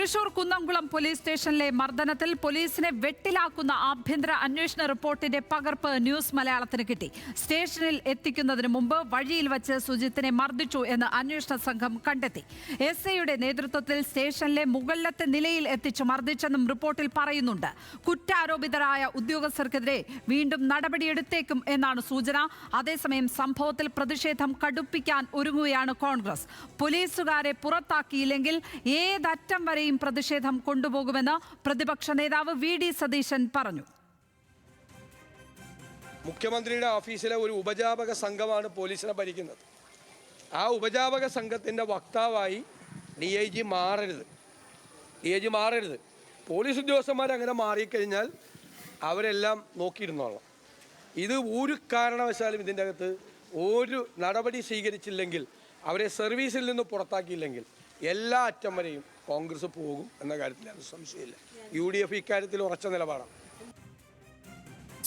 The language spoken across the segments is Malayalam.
തൃശൂർ കുന്നംകുളം പോലീസ് സ്റ്റേഷനിലെ മർദ്ദനത്തിൽ പോലീസിനെ വെട്ടിലാക്കുന്ന ആഭ്യന്തര അന്വേഷണ റിപ്പോർട്ടിന്റെ പകർപ്പ് ന്യൂസ് മലയാളത്തിന് കിട്ടി. സ്റ്റേഷനിൽ എത്തിക്കുന്നതിന് മുമ്പ് വഴിയിൽ വച്ച് സുജിത്തിനെ മർദ്ദിച്ചു എന്ന് അന്വേഷണ സംഘം കണ്ടെത്തി. എസ്ഐയുടെ നേതൃത്വത്തിൽ സ്റ്റേഷനിലെ മുകളിലത്തെ നിലയിൽ എത്തിച്ച് മർദ്ദിച്ചെന്നും റിപ്പോർട്ടിൽ പറയുന്നുണ്ട്. കുറ്റാരോപിതരായ ഉദ്യോഗസ്ഥർക്കെതിരെ വീണ്ടും നടപടിയെടുത്തേക്കും എന്നാണ് സൂചന. അതേസമയം സംഭവത്തിൽ പ്രതിഷേധം കടുപ്പിക്കാൻ ഒരുങ്ങുകയാണ് കോൺഗ്രസ്. പോലീസുകാരെ പുറത്താക്കിയില്ലെങ്കിൽ ഏതറ്റം വരെയും പ്രതിഷേധം കൊണ്ടുപോകുമെന്ന് പ്രതിപക്ഷ നേതാവ് വി.ഡി. സതീശൻ പറഞ്ഞു. മുഖ്യമന്ത്രിയുടെ ഓഫീസിലെ ഒരു ഉപജാപക സംഘമാണ് പോലീസിനെ ഭരിക്കുന്നത്. ആ ഉപജാപക സംഘത്തിൻ്റെ വക്താവായി DIG മാറരുത്. പോലീസ് ഉദ്യോഗസ്ഥന്മാർ അങ്ങനെ മാറിക്കഴിഞ്ഞാൽ അവരെല്ലാം നോക്കിയിരുന്നോളാം. ഇത് ഒരു കാരണവശാലും ഇതിൻ്റെ അകത്ത് ഒരു നടപടി സ്വീകരിച്ചില്ലെങ്കിൽ, അവരെ സർവീസിൽ നിന്ന് പുറത്താക്കിയില്ലെങ്കിൽ എല്ലാ അറ്റം വരെയും കോൺഗ്രസ് പോകും എന്ന കാര്യത്തിൽ അത് സംശയമില്ല. UDF ഇക്കാര്യത്തിൽ ഉറച്ച നിലപാടാണ്.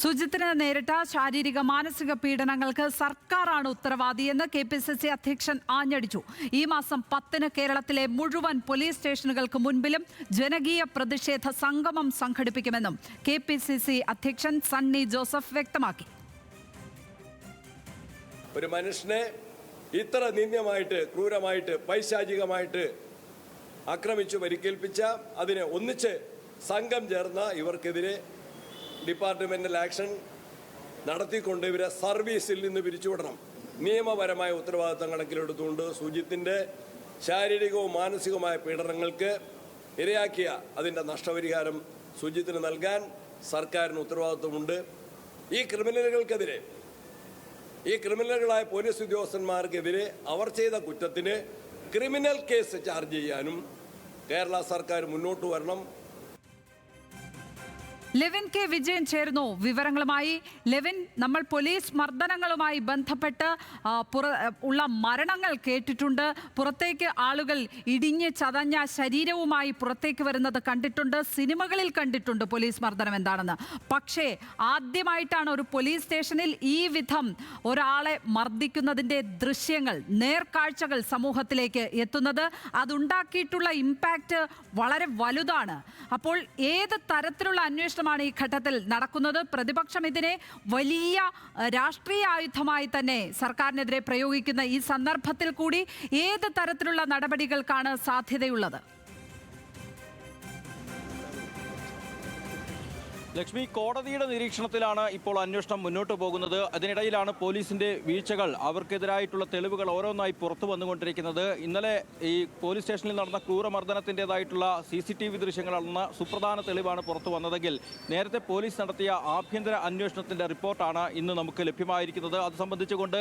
സുജിത്തിന് നേരിട്ട ശാരീരിക മാനസിക പീഡനങ്ങൾക്ക് സർക്കാരാണ് ഉത്തരവാദിയെന്ന് KPCC അധ്യക്ഷൻ ആഞ്ഞടിച്ചു. ഈ മാസം 10-ന് കേരളത്തിലെ മുഴുവൻ പോലീസ് സ്റ്റേഷനുകൾക്ക് മുൻപിലും ജനകീയ പ്രതിഷേധ സംഗമം സംഘടിപ്പിക്കുമെന്നും KPCC അധ്യക്ഷൻ സണ്ണി ജോസഫ് വ്യക്തമാക്കി. ഒരു മനുഷ്യനെ ഇത്ര നിന്ദ്യമായിട്ട്, ക്രൂരമായിട്ട്, പൈശാചികമായിട്ട് ആക്രമിച്ചു പരിക്കേൽപ്പിച്ച, അതിനെ ഒന്നിച്ച് സംഘം ചേർന്ന ഇവർക്കെതിരെ ഡിപ്പാർട്ട്മെന്റൽ ആക്ഷൻ നടത്തിക്കൊണ്ട് ഇവരെ സർവീസിൽ നിന്ന് പിരിച്ചുവിടണം. നിയമപരമായ ഉത്തരവാദിത്തം കണക്കിലെടുത്തുകൊണ്ട് സുജിത്തിൻ്റെ ശാരീരികവും മാനസികവുമായ പീഡനങ്ങൾക്ക് ഇരയാക്കിയ അതിൻ്റെ നഷ്ടപരിഹാരം സുജിത്തിന് നൽകാൻ സർക്കാരിന് ഉത്തരവാദിത്വമുണ്ട്. ഈ ക്രിമിനലുകളായ പോലീസ് ഉദ്യോഗസ്ഥന്മാർക്കെതിരെ അവർ ചെയ്ത കുറ്റത്തിന് ക്രിമിനൽ കേസ് ചാർജ് ചെയ്യാനും കേരള സർക്കാർ മുന്നോട്ട് വരണം. ലെവിൻ കെ വിജയൻ ചേർന്നു വിവരങ്ങളുമായി. ലെവിൻ, നമ്മൾ പോലീസ് മർദ്ദനങ്ങളുമായി ബന്ധപ്പെട്ട് ഉള്ള മരണങ്ങൾ കേട്ടിട്ടുണ്ട്. പുറത്തേക്ക് ആളുകൾ ഇടിഞ്ഞ് ചതഞ്ഞ ശരീരവുമായി പുറത്തേക്ക് വരുന്നത് കണ്ടിട്ടുണ്ട്. സിനിമകളിൽ കണ്ടിട്ടുണ്ട് പോലീസ് മർദ്ദനം എന്താണെന്ന്. പക്ഷേ ആദ്യമായിട്ടാണ് ഒരു പോലീസ് സ്റ്റേഷനിൽ ഈ വിധം ഒരാളെ മർദ്ദിക്കുന്നതിൻ്റെ ദൃശ്യങ്ങൾ, നേർക്കാഴ്ചകൾ സമൂഹത്തിലേക്ക് എത്തുന്നത്. അതുണ്ടാക്കിയിട്ടുള്ള ഇമ്പാക്റ്റ് വളരെ വലുതാണ്. അപ്പോൾ ഏത് തരത്തിലുള്ള അന്വേഷണം ഈ ഘട്ടത്തിൽ നടക്കുന്നത്? പ്രതിപക്ഷം ഇതിനെ വലിയ രാഷ്ട്രീയ ആയുധമായി തന്നെ സർക്കാരിനെതിരെ പ്രയോഗിക്കുന്ന ഈ സന്ദർഭത്തിൽ കൂടി ഏത് തരത്തിലുള്ള നടപടികൾക്കാണ് സാധ്യതയുള്ളത്? ലക്ഷ്മി, കോടതിയുടെ നിരീക്ഷണത്തിലാണ് ഇപ്പോൾ അന്വേഷണം മുന്നോട്ട് പോകുന്നത്. അതിനിടയിലാണ് പോലീസിന്റെ വീഴ്ചകൾ, അവർക്കെതിരായിട്ടുള്ള തെളിവുകൾ ഓരോന്നായി പുറത്തു വന്നുകൊണ്ടിരിക്കുന്നത്. ഇന്നലെ ഈ പോലീസ് സ്റ്റേഷനിൽ നടന്ന ക്രൂരമർദ്ദനത്തിൻ്റെതായിട്ടുള്ള CCTV ദൃശ്യങ്ങളാണെന്ന സുപ്രധാന തെളിവാണ് പുറത്തു വന്നതെങ്കിൽ, നേരത്തെ പോലീസ് നടത്തിയ ആഭ്യന്തര അന്വേഷണത്തിന്റെ റിപ്പോർട്ടാണ് ഇന്ന് നമുക്ക് ലഭ്യമായിരിക്കുന്നത്. അത് സംബന്ധിച്ചുകൊണ്ട്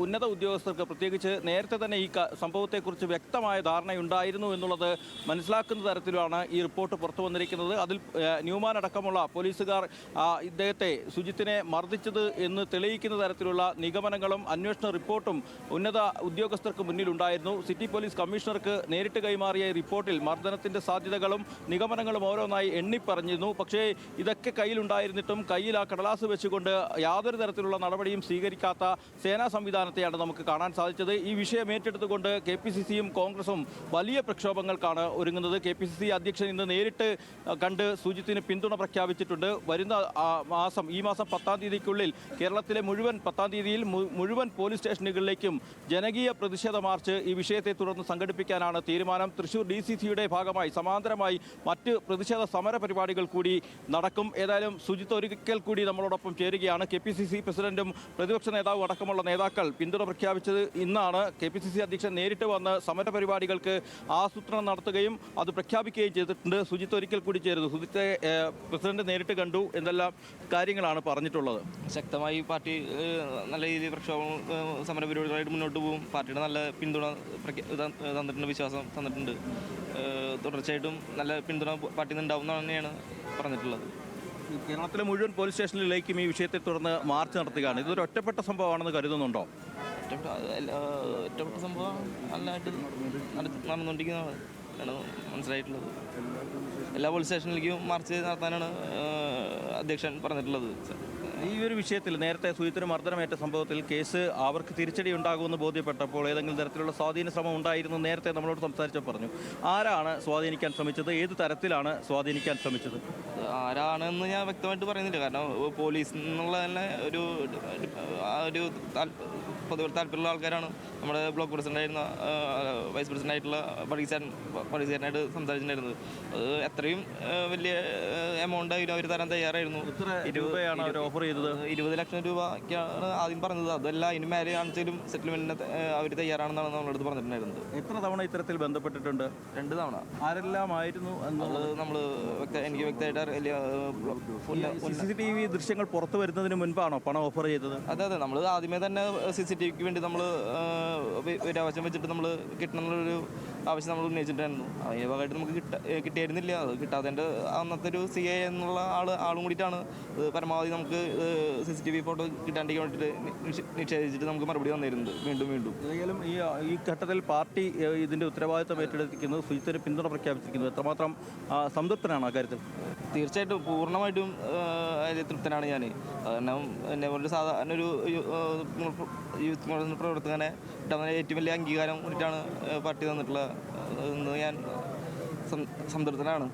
ഉന്നത ഉദ്യോഗസ്ഥർക്ക് പ്രത്യേകിച്ച് നേരത്തെ തന്നെ ഈ സംഭവത്തെക്കുറിച്ച് വ്യക്തമായ ധാരണയുണ്ടായിരുന്നു എന്നുള്ളത് മനസ്സിലാക്കുന്ന തരത്തിലാണ് ഈ റിപ്പോർട്ട് പുറത്തു വന്നിരിക്കുന്നത്. അതിൽ അടക്കമുള്ള പോലീസുകാർ സുജിത്തിനെ മർദ്ദിച്ചത് എന്ന് തെളിയിക്കുന്ന തരത്തിലുള്ള നിഗമനങ്ങളും അന്വേഷണ റിപ്പോർട്ടും ഉന്നത ഉദ്യോഗസ്ഥർക്ക് മുന്നിലുണ്ടായിരുന്നു. സിറ്റി പോലീസ് കമ്മീഷണർക്ക് നേരിട്ട് കൈമാറിയ റിപ്പോർട്ടിൽ മർദ്ദനത്തിന്റെ സാധ്യതകളും നിഗമനങ്ങളും ഓരോന്നായി എണ്ണിപ്പറഞ്ഞിരുന്നു. പക്ഷേ ഇതൊക്കെ കയ്യിലുണ്ടായിരുന്നിട്ടും കയ്യിൽ ആ കടലാസ് വെച്ചുകൊണ്ട് യാതൊരു തരത്തിലുള്ള നടപടിയും സ്വീകരിക്കാത്ത സേനാ സംവിധാനത്തെയാണ് നമുക്ക് കാണാൻ സാധിച്ചത്. ഈ വിഷയം ഏറ്റെടുത്തുകൊണ്ട് KPCCയും കോൺഗ്രസും വലിയ പ്രക്ഷോഭങ്ങൾക്കാണ് ഒരുങ്ങുന്നത്. KPCC അധ്യക്ഷൻ ഇന്ന് നേരിട്ട് കണ്ട് സുജിത്തിന് പിന്തുണ പ്രഖ്യാപിച്ചിട്ടുണ്ട്. വരുന്ന ഈ മാസം 10-ാം തീയതിക്കുള്ളിൽ കേരളത്തിലെ 10-ാം തീയതിയിൽ മുഴുവൻ പോലീസ് സ്റ്റേഷനുകളിലേക്കും ജനകീയ പ്രതിഷേധ മാർച്ച് ഈ വിഷയത്തെ തുടർന്ന് സംഘടിപ്പിക്കാനാണ് തീരുമാനം. തൃശൂർ DCCയുടെ ഭാഗമായി സമാന്തരമായി മറ്റ് പ്രതിഷേധ സമര പരിപാടികൾ കൂടി നടക്കും. ഏതായാലും സുജിത്ത് ഒരിക്കൽ കൂടി നമ്മളോടൊപ്പം ചേരുകയാണ്. KPCC പ്രസിഡന്റും പ്രതിപക്ഷ നേതാവും അടക്കമുള്ള നേതാക്കൾ പിന്തുണ പ്രഖ്യാപിച്ചത് ഇന്നാണ്. KPCC അധ്യക്ഷൻ നേരിട്ട് വന്ന് സമര പരിപാടികൾക്ക് ആസൂത്രണം നടത്തുകയും അത് പ്രഖ്യാപിക്കുകയും ചെയ്തിട്ടുണ്ട്. സുജിത്ത് ഒരിക്കൽ കൂടി ചേരുന്നു. സുജിത്തെ പ്രസിഡന്റ് നേരിട്ട് കണ്ടു, എന്തെല്ലാം കാര്യങ്ങളാണ് പറഞ്ഞിട്ടുള്ളത്? ശക്തമായി പാർട്ടി നല്ല രീതിയിൽ പ്രക്ഷോഭം സമരപരിപാടികളായിട്ട് മുന്നോട്ട് പോകും. പാർട്ടിയുടെ നല്ല പിന്തുണ തന്നിട്ടുണ്ട്, വിശ്വാസം തന്നിട്ടുണ്ട്. തുടർച്ചയായിട്ടും നല്ല പിന്തുണ പാർട്ടിയിൽ നിന്ന് ഉണ്ടാവും എന്നാണ് തന്നെയാണ് പറഞ്ഞിട്ടുള്ളത്. കേരളത്തിലെ മുഴുവൻ പോലീസ് സ്റ്റേഷനിലേക്കും ഈ വിഷയത്തെ തുടർന്ന് മാർച്ച് നടത്തുകയാണ്. ഇതൊരു ഒറ്റപ്പെട്ട സംഭവമാണെന്ന് കരുതുന്നുണ്ടോ? ഒറ്റപ്പെട്ട സംഭവം നല്ലതായിട്ട് നടന്നുകൊണ്ടിരിക്കുന്നതാണ് മനസ്സിലായിട്ടുള്ളത്. എല്ലാ പോലീസ് സ്റ്റേഷനിലേക്കും മാർച്ച് നടത്താനാണ് അധ്യക്ഷൻ പറഞ്ഞിട്ടുള്ളത്. ഈ ഒരു വിഷയത്തിൽ നേരത്തെ സുജിത്തിന് മർദ്ദനമേറ്റ സംഭവത്തിൽ കേസ് അവർക്ക് തിരിച്ചടി ഉണ്ടാകുമെന്ന് ബോധ്യപ്പെട്ടപ്പോൾ ഏതെങ്കിലും തരത്തിലുള്ള സ്വാധീന ശ്രമം ഉണ്ടായിരുന്നു നേരത്തെ നമ്മളോട് സംസാരിച്ചപ്പോൾ പറഞ്ഞു. ആരാണ് സ്വാധീനിക്കാൻ ശ്രമിച്ചത്? ഏത് തരത്തിലാണ് സ്വാധീനിക്കാൻ ശ്രമിച്ചത്? ആരാണെന്ന് ഞാൻ വ്യക്തമായിട്ട് പറയുന്നില്ല. കാരണം പോലീസ് എന്നുള്ള തന്നെ ഒരു പൊതുവെ താല്പര്യമുള്ള ആൾക്കാരാണ്. നമ്മുടെ ബ്ലോക്ക് പ്രസിഡൻ്റായിരുന്ന വൈസ് പ്രസിഡൻ്റായിട്ടുള്ള പടീസാരനായിട്ട് സംസാരിച്ചിട്ടുണ്ടായിരുന്നത്. അത് എത്രയും വലിയ എമൗണ്ട് അവർ തരാൻ തയ്യാറായിരുന്നു. 20 ലക്ഷം രൂപയ്ക്കാണ് ആദ്യം പറഞ്ഞത്. അതല്ല അതിന് മേലെ ആണെങ്കിലും സെറ്റിൽമെന്റിന് അവർ തയ്യാറാണെന്നാണ് നമ്മളടുത്ത് പറഞ്ഞിട്ടുണ്ടായിരുന്നത്. എത്ര തവണ ഇത്തരത്തിൽ ബന്ധപ്പെട്ടിട്ടുണ്ട്? 2 തവണ. ആരെല്ലാമായിരുന്നു എന്നുള്ളത് നമ്മൾ എനിക്ക് വ്യക്തമായിട്ട് CCTV ദൃശ്യങ്ങൾ പുറത്തു വരുന്നതിന് മുൻപാണോ പണം ഓഫർ ചെയ്തത്? അതെ, നമ്മൾ ആദ്യമേ തന്നെ CCTVക്ക് വേണ്ടി നമ്മൾ ഒരു ആവശ്യം വെച്ചിട്ട് നമ്മൾ കിട്ടണമെന്നുള്ളൊരു ആവശ്യം നമ്മൾ ഉന്നയിച്ചിട്ടായിരുന്നു. അതിൻ്റെ ഭാഗമായിട്ട് നമുക്ക് കിട്ടിയായിരുന്നില്ല. അത് കിട്ടാത്തതിൻ്റെ അന്നത്തെ ഒരു CA എന്നുള്ള ആളും കൂടിയിട്ടാണ് പരമാവധി നമുക്ക് CCTV ഫോട്ടോ കിട്ടാണ്ടിരിക്കാൻ വേണ്ടിയിട്ട് നിഷേധിച്ചിട്ട് നമുക്ക് മറുപടി വന്നിരുന്നത് വീണ്ടും. ഏതായാലും ഈ ഘട്ടത്തിൽ പാർട്ടി ഇതിൻ്റെ ഉത്തരവാദിത്തം ഏറ്റെടുത്തിരിക്കുന്നത് സുജിത്തിന് പിന്തുണ പ്രഖ്യാപിച്ചിരിക്കുന്നത് എത്രമാത്രം സംതൃപ്തനാണ് ആ കാര്യത്തിൽ? തീർച്ചയായിട്ടും പൂർണ്ണമായിട്ടും തൃപ്തനാണ് ഞാൻ. കാരണം എന്നെ പോലൊരു സാധാരണ ഒരു യൂത്ത് കോൺഗ്രസ് പ്രവർത്തകനെ കിട്ടാവുന്ന ഏറ്റവും വലിയ അംഗീകാരം കൂടിയിട്ടാണ് പാർട്ടി തന്നിട്ടുള്ളത് എന്ന് ഞാൻ സംതൃപ്തനാണ്.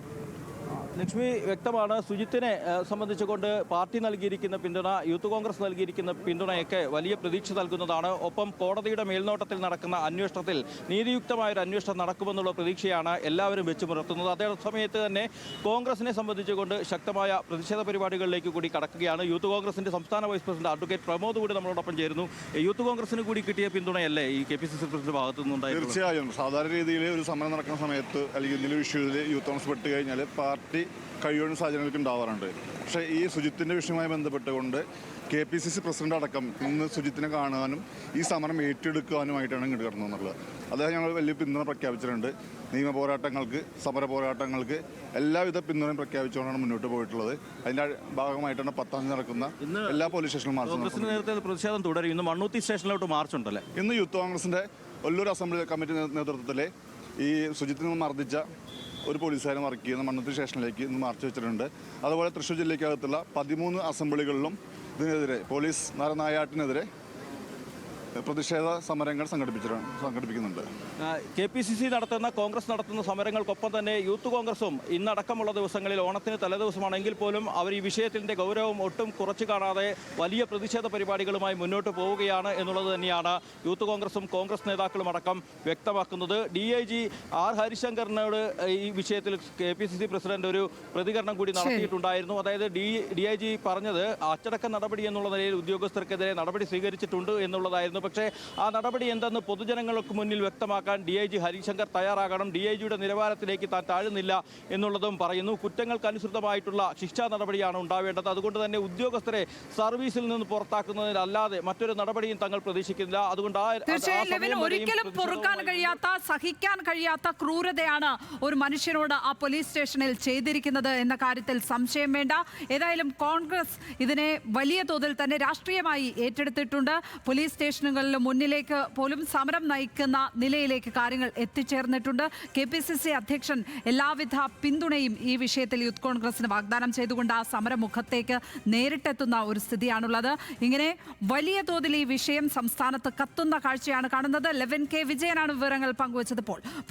ലക്ഷ്മി, വ്യക്തമാണ് സുജിത്തിനെ സംബന്ധിച്ചുകൊണ്ട് പാർട്ടി നൽകിയിരിക്കുന്ന പിന്തുണ, യൂത്ത് കോൺഗ്രസ് നൽകിയിരിക്കുന്ന പിന്തുണയൊക്കെ വലിയ പ്രതീക്ഷ നൽകുന്നതാണ്. ഒപ്പം കോടതിയുടെ മേൽനോട്ടത്തിൽ നടക്കുന്ന അന്വേഷണത്തിൽ നീതിയുക്തമായൊരു അന്വേഷണം നടക്കുമെന്നുള്ള പ്രതീക്ഷയാണ് എല്ലാവരും വെച്ച് പുലർത്തുന്നത്. അതേ സമയത്ത് തന്നെ കോൺഗ്രസിനെ സംബന്ധിച്ചുകൊണ്ട് ശക്തമായ പ്രതിഷേധ പരിപാടികളിലേക്ക് കൂടി കടക്കുകയാണ്. യൂത്ത് കോൺഗ്രസിൻ്റെ സംസ്ഥാന വൈസ് പ്രസിഡന്റ് അഡ്വക്കേറ്റ് പ്രമോദ് കൂടി നമ്മളോടൊപ്പം ചേരുന്നു. യൂത്ത് കോൺഗ്രസിന് കൂടി കിട്ടിയ പിന്തുണയല്ലേ ഈ KPCC പ്രസിഡന്റ് ഭാഗത്തു നിന്നുണ്ടായി? തീർച്ചയായും സാധാരണ രീതിയിൽ ഒരു സമരം നടക്കുന്ന സമയത്ത് അല്ലെങ്കിൽ എന്തെങ്കിലും ഇഷ്യൂസിൽ യൂത്ത് കോൺഗ്രസ് പെട്ട് കഴിഞ്ഞാൽ പാർട്ടി കഴിയുന്ന സാഹചര്യങ്ങൾക്ക് ഉണ്ടാവാറുണ്ട്. പക്ഷേ ഈ സുജിത്തിൻ്റെ വിഷയവുമായി ബന്ധപ്പെട്ടുകൊണ്ട് KPCC പ്രസിഡന്റ് അടക്കം ഇന്ന് സുജിത്തിനെ കാണുവാനും ഈ സമരം ഏറ്റെടുക്കുവാനുമായിട്ടാണ് ഇങ്ങോട്ട് കടന്നുള്ളത്. അദ്ദേഹം ഞങ്ങൾ വലിയ പിന്തുണ പ്രഖ്യാപിച്ചിട്ടുണ്ട്. നിയമ പോരാട്ടങ്ങൾക്ക്, സമര പോരാട്ടങ്ങൾക്ക് എല്ലാവിധ പിന്തുണയും പ്രഖ്യാപിച്ചുകൊണ്ടാണ് മുന്നോട്ട് പോയിട്ടുള്ളത്. അതിൻ്റെ ഭാഗമായിട്ടാണ് 10-ാം തീയതി നടക്കുന്ന എല്ലാ പോലീസ് സ്റ്റേഷനിലും മാർച്ച്. നേരത്തെ പ്രതിഷേധം തുടരും. ഇന്ന് മണ്ണുത്തി സ്റ്റേഷനിലോട്ട് മാർച്ച് ഉണ്ടല്ലേ? ഇന്ന് യൂത്ത് കോൺഗ്രസിൻ്റെ ഒല്ലൂർ അസംബ്ലി കമ്മിറ്റി നേതൃത്വത്തിലെ ഈ സുജിത്തിനെ മർദ്ദിച്ച ഒരു പോലീസുകാരൻ വർക്ക് ചെയ്യുന്ന മണ്ണുത്തി സ്റ്റേഷനിലേക്ക് ഇന്ന് മാർച്ച് വെച്ചിട്ടുണ്ട്. അതുപോലെ തൃശ്ശൂർ ജില്ലയ്ക്കകത്തുള്ള 13 അസംബ്ലികളിലും ഇതിനെതിരെ പോലീസ് നരനായാട്ടിനെതിരെ പ്രതിഷേധ സമരങ്ങൾ സംഘടിപ്പിക്കുന്നുണ്ട്. KPCC നടത്തുന്ന, കോൺഗ്രസ് നടത്തുന്ന സമരങ്ങൾക്കൊപ്പം തന്നെ യൂത്ത് കോൺഗ്രസും ഇന്നടക്കമുള്ള ദിവസങ്ങളിൽ, ഓണത്തിന് തലേദിവസമാണെങ്കിൽ പോലും അവർ ഈ വിഷയത്തിൻ്റെ ഗൗരവം ഒട്ടും കുറച്ചു കാണാതെ വലിയ പ്രതിഷേധ പരിപാടികളുമായി മുന്നോട്ട് പോവുകയാണ് എന്നുള്ളത് തന്നെയാണ് യൂത്ത് കോൺഗ്രസും കോൺഗ്രസ് നേതാക്കളും അടക്കം വ്യക്തമാക്കുന്നത്. DIG R ഹരിശങ്കറിനോട് ഈ വിഷയത്തിൽ KPCC പ്രസിഡന്റ് ഒരു പ്രതികരണം കൂടി നടത്തിയിട്ടുണ്ടായിരുന്നു. അതായത് DIG പറഞ്ഞത് അച്ചടക്ക നടപടി എന്നുള്ള നിലയിൽ ഉദ്യോഗസ്ഥർക്കെതിരെ നടപടി സ്വീകരിച്ചിട്ടുണ്ട് എന്നുള്ളതായിരുന്നു. പക്ഷേ ആ നടപടി എന്തെന്ന് പൊതുജനങ്ങൾക്ക് മുന്നിൽ വ്യക്തമാക്കാൻ DIG ഹരിശങ്കർ തയ്യാറാകണം. DIGയുടെ നിലവാരത്തിലേക്ക് താൻ താഴുന്നില്ല എന്നുള്ളതും പറയുന്നു. കുറ്റങ്ങൾക്കനുസൃതമായിട്ടുള്ള ശിക്ഷാ നടപടിയാണ് ഉണ്ടാവേണ്ടത്. അതുകൊണ്ട് തന്നെ ഉദ്യോഗസ്ഥരെ സർവീസിൽ നിന്ന് പുറത്താക്കുന്നതിനല്ലാതെ മറ്റൊരു നടപടിയും തങ്ങൾ പ്രതീക്ഷിക്കുന്നില്ല. അതുകൊണ്ട് ഒരിക്കലും പൊറുക്കാൻ കഴിയാത്ത, സഹിക്കാൻ കഴിയാത്ത ക്രൂരതയാണ് ഒരു മനുഷ്യനോട് ആ പോലീസ് സ്റ്റേഷനിൽ ചെയ്തിരിക്കുന്നത് എന്ന കാര്യത്തിൽ സംശയം വേണ്ട. ഏതായാലും കോൺഗ്രസ് ഇതിനെ വലിയ തോതിൽ തന്നെ രാഷ്ട്രീയമായി ഏറ്റെടുത്തിട്ടുണ്ട്. പോലീസ് സ്റ്റേഷനുകളിൽ മുന്നിലേക്ക് പോലും സമരം നയിക്കുന്ന നിലയിലേക്ക് കാര്യങ്ങൾ എത്തിച്ചേർന്നിട്ടുണ്ട്. KPCC അധ്യക്ഷൻ എല്ലാവിധ പിന്തുണയും ഈ വിഷയത്തിൽ യൂത്ത് കോൺഗ്രസിന് വാഗ്ദാനം ചെയ്തുകൊണ്ട് ആ സമരമുഖത്തേക്ക് നേരിട്ടെത്തുന്ന ഒരു സ്ഥിതിയാണുള്ളത്. ഇങ്ങനെ വലിയ തോതിൽ ഈ വിഷയം സംസ്ഥാനത്ത് കത്തുന്ന കാഴ്ചയാണ് കാണുന്നത്. ലെവൻ കെ വിജയനാണ് വിവരങ്ങൾ പങ്കുവച്ചത്. ഇപ്പോൾ